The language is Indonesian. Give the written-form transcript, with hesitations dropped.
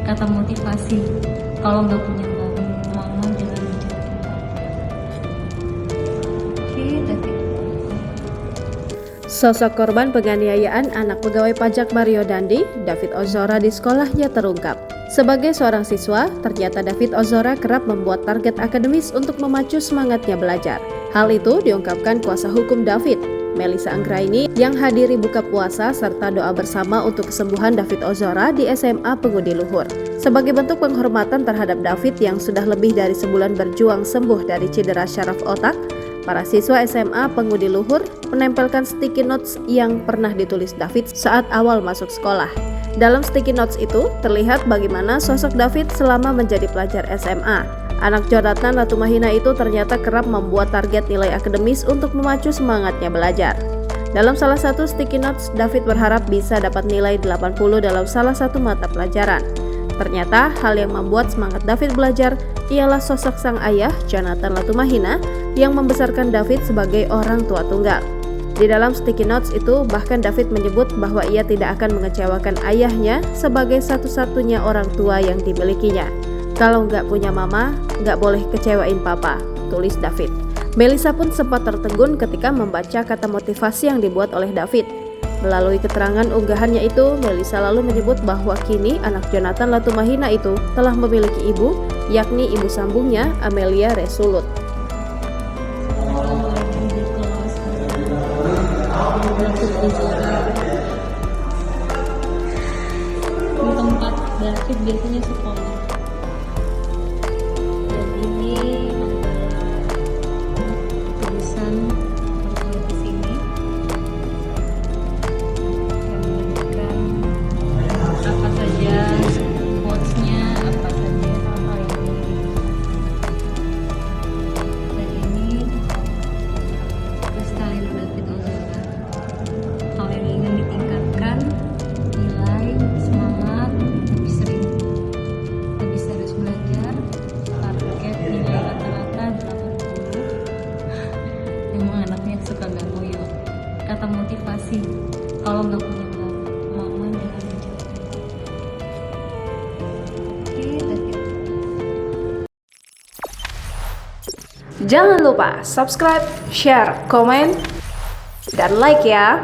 Kata motivasi, kalau nggak punya mama jangan menjadi Oke, David. Sosok korban penganiayaan anak pegawai pajak Mario Dandi, David Ozora di sekolahnya terungkap. Sebagai seorang siswa, ternyata David Ozora kerap membuat target akademis untuk memacu semangatnya belajar. Hal itu diungkapkan kuasa hukum David, Melissa Anggraini, yang hadiri buka puasa serta doa bersama untuk kesembuhan David Ozora di SMA Pengudi Luhur. Sebagai bentuk penghormatan terhadap David yang sudah lebih dari sebulan berjuang sembuh dari cedera syaraf otak, para siswa SMA Pengudi Luhur menempelkan sticky notes yang pernah ditulis David saat awal masuk sekolah. Dalam sticky notes itu terlihat bagaimana sosok David selama menjadi pelajar SMA. Anak Jonathan Latumahina itu ternyata kerap membuat target nilai akademis untuk memacu semangatnya belajar. Dalam salah satu sticky notes, David berharap bisa dapat nilai 80 dalam salah satu mata pelajaran. Ternyata hal yang membuat semangat David belajar ialah sosok sang ayah, Jonathan Latumahina, yang membesarkan David sebagai orang tua tunggal. Di dalam sticky notes itu bahkan David menyebut bahwa ia tidak akan mengecewakan ayahnya sebagai satu-satunya orang tua yang dimilikinya. Kalau nggak punya mama, nggak boleh kecewain papa, tulis David. Melissa pun sempat tertegun ketika membaca kata motivasi yang dibuat oleh David. Melalui keterangan unggahannya itu, Melissa lalu menyebut bahwa kini anak Jonathan Latumahina itu telah memiliki ibu, yakni ibu sambungnya, Amelia Resulut. Di tempat David biasanya sekolah. Dan ini adalah tulisan tertulis di sini yang menyebutkan apa saja quotes-nya, apa saja hal-hal yang dimiliki. Dan ini style David Ozora. Hal yang ingin ditingkatkan, nilai, semangat, lebih sering, lebih serius belajar, target nilai rata-rata 80. Emang anaknya suka gak ngoyo. Kata motivasi, kalau gak punya mama jangan menjadi. Oke, David. Jangan lupa subscribe, share, komen, dan like ya.